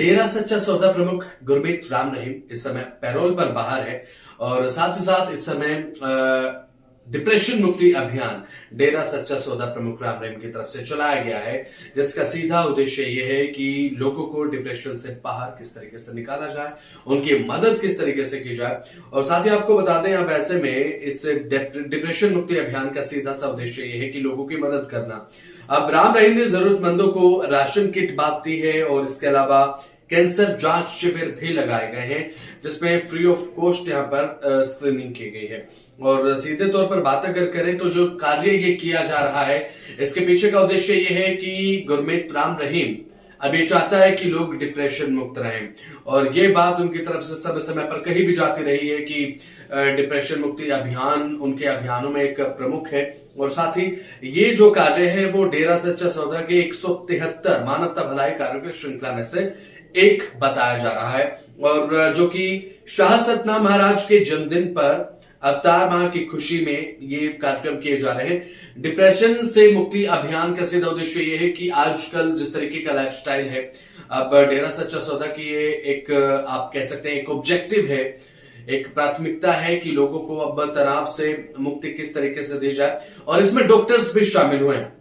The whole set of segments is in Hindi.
डेरा सच्चा सौदा प्रमुख गुरमीत राम रहीम इस समय पैरोल पर बाहर है और साथ ही साथ इस समय डिप्रेशन मुक्ति अभियान डेरा सच्चा सौदा प्रमुख राम रहीम की तरफ से चलाया गया है, जिसका सीधा उद्देश्य यह है कि लोगों को डिप्रेशन से बाहर किस तरीके से निकाला जाए, उनकी मदद किस तरीके से की जाए। और साथ ही आपको बता दें, अब ऐसे में इस डिप्रेशन मुक्ति अभियान का सीधा सा उद्देश्य यह है कि लोगों की मदद करना। अब राम रहीम ने जरूरतमंदों को राशन किट बांटी है और इसके अलावा कैंसर जांच शिविर भी लगाए गए हैं, जिसमें फ्री ऑफ कॉस्ट यहां पर स्क्रीनिंग की गई है। और सीधे तौर पर बात अगर करें तो जो कार्य ये किया जा रहा है, इसके पीछे का उद्देश्य ये है कि गुरमीत राम रहीम अब ये चाहता है कि लोग डिप्रेशन मुक्त रहें। और ये बात उनकी तरफ से समय समय पर कही भी जाती रही है कि डिप्रेशन मुक्ति अभियान उनके अभियानों में एक प्रमुख है। और साथ ही ये जो कार्य है वो डेरा सच्चा सौदा के 173 मानवता भलाई कार्यों की श्रृंखला में से एक बताया जा रहा है, और जो कि शाह सतना महाराज के जन्मदिन पर अवतार माह की खुशी में ये कार्यक्रम किए जा रहे हैं। डिप्रेशन से मुक्ति अभियान का सीधा उद्देश्य ये है कि आजकल जिस तरीके का लाइफस्टाइल है, अब डेरा सच्चा सौदा की ये एक आप कह सकते हैं एक ऑब्जेक्टिव है, एक प्राथमिकता है कि लोगों को अब तनाव से मुक्ति किस तरीके से दी जाए। और इसमें डॉक्टर्स भी शामिल हुए हैं।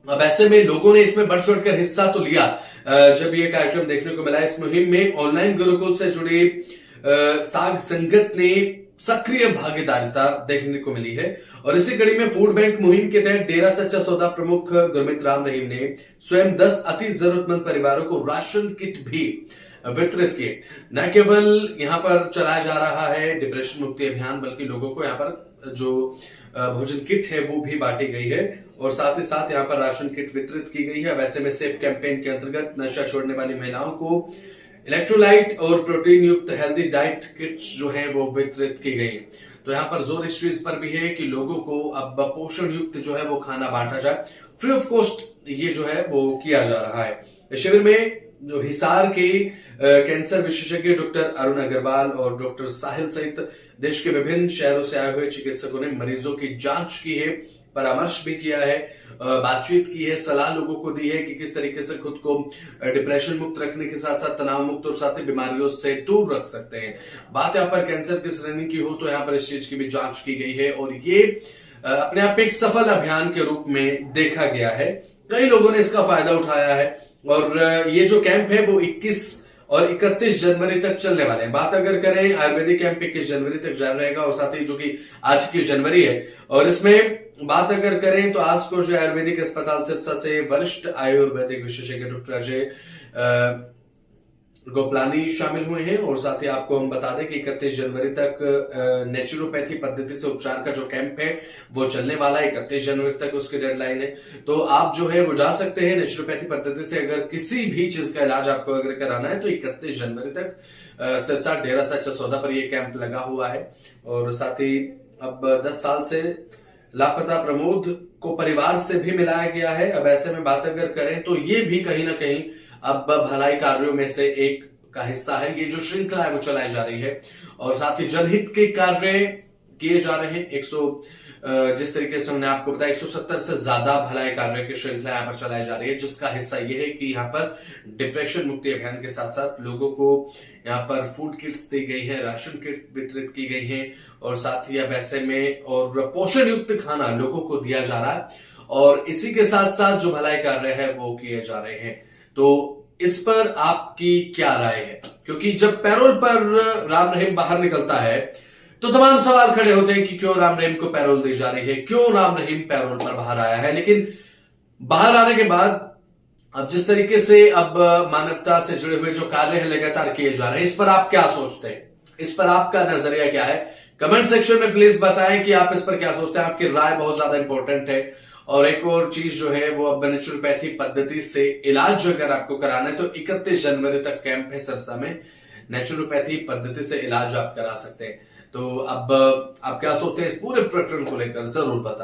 अब ऐसे में लोगों ने इसमें बढ़ चढ़कर हिस्सा तो लिया। जब ये कार्यक्रम देखने को मिला, इस मुहिम में ऑनलाइन गुरुकुल से जुड़ी साग संगत ने सक्रिय भागीदारिता देखने को मिली है। और इसी कड़ी में फूड बैंक मुहिम के तहत डेरा सच्चा सौदा प्रमुख गुरमीत राम रहीम ने स्वयं 10 अति जरूरतमंद परिवारों को राशन किट भी वितरित किए। न केवल यहां पर चलाया जा रहा है डिप्रेशन मुक्ति अभियान, बल्कि लोगों को यहां पर जो भोजन किट है वो भी बांटी गई है और साथ ही साथ यहां पर राशन किट वितरित की गई है। वैसे में सेफ कैंपेन के अंतर्गत नशा छोड़ने वाली महिलाओं को इलेक्ट्रोलाइट और प्रोटीन युक्त हेल्दी डाइट किट्स जो है वो वितरित की गई। तो यहाँ पर जोर इस चीज पर भी है कि लोगों को अब पोषण युक्त जो है वो खाना बांटा जाए। फ्री ऑफ कॉस्ट ये जो है वो किया जा रहा है। इस शिविर में जो हिसार के कैंसर विशेषज्ञ डॉक्टर अरुण अग्रवाल और डॉक्टर साहिल सहित देश के विभिन्न शहरों से आए हुए चिकित्सकों ने मरीजों की जांच की है, परामर्श भी किया है, बातचीत की है, सलाह लोगों को दी है कि किस तरीके से खुद को डिप्रेशन मुक्त रखने के साथ साथ तनाव मुक्त और साथ ही बीमारियों से दूर रख सकते हैं। बात यहाँ पर कैंसर की स्क्रीनिंग की हो तो यहाँ पर इस चीज की भी जांच की गई है और ये अपने आप एक सफल अभियान के रूप में देखा गया है। कई लोगों ने इसका फायदा उठाया है और ये जो कैंप है वो 21 और 31 जनवरी तक चलने वाले हैं। बात अगर करें आयुर्वेदिक कैंप 21 जनवरी तक जारी रहेगा और साथ ही जो कि आज की जनवरी है। और इसमें बात अगर करें तो आज को जो आयुर्वेदिक अस्पताल सिरसा से वरिष्ठ आयुर्वेदिक विशेषज्ञ डॉक्टर अजय गोपलानी शामिल हुए हैं। और साथ ही आपको हम बता दें कि 31 जनवरी तक नेचुरोपैथी पद्धति से उपचार का जो कैंप है वो चलने वाला है। 31 जनवरी तक उसकी डेडलाइन है, तो आप जो है वो जा सकते हैं नेचुरोपैथी पद्धति से। अगर किसी भी चीज का इलाज आपको अगर कराना है तो 31 जनवरी तक सिरसा डेरा सच्चा सौदा पर यह कैंप लगा हुआ है। और साथ ही अब 10 साल से लापता प्रमोद को परिवार से भी मिलाया गया है। अब ऐसे में बात अगर करें तो ये भी कहीं ना कहीं अब भलाई कार्यों में से एक का हिस्सा है। ये जो श्रृंखला है वो चलाई जा रही है और साथ ही जनहित के कार्य किए जा रहे हैं। जिस तरीके से हमने आपको बताया 170 से ज्यादा भलाई कार्य की श्रृंखला यहाँ पर चलाई जा रही है, जिसका हिस्सा ये है कि यहाँ पर डिप्रेशन मुक्ति अभियान के साथ साथ लोगों को यहाँ पर फूड किट्स दी गई है, राशन किट वितरित की गई है और साथ ही अब ऐसे में और पोषण युक्त खाना लोगों को दिया जा रहा है। और इसी के साथ साथ जो भलाई कार्य है वो किए जा रहे हैं। तो इस पर आपकी क्या राय है? क्योंकि जब पैरोल पर राम रहीम बाहर निकलता है तो तमाम सवाल खड़े होते हैं कि क्यों राम रहीम को पैरोल दी जा रही है, क्यों राम रहीम पैरोल पर बाहर आया है। लेकिन बाहर आने के बाद अब जिस तरीके से अब मानवता से जुड़े हुए जो कार्य हैं लगातार किए जा रहे हैं, इस पर आप क्या सोचते हैं? इस पर आपका नजरिया क्या है? कमेंट सेक्शन में प्लीज बताएं कि आप इस पर क्या सोचते हैं। आपकी राय बहुत ज्यादा इंपॉर्टेंट है। और एक और चीज जो है वो अब नेचुरोपैथी पद्धति से इलाज अगर आपको कराना है तो 31 जनवरी तक कैंप है सिरसा में, नेचुरोपैथी पद्धति से इलाज आप करा सकते हैं। तो अब आप क्या सोचते हैं इस पूरे प्रकरण को लेकर, जरूर बताएं।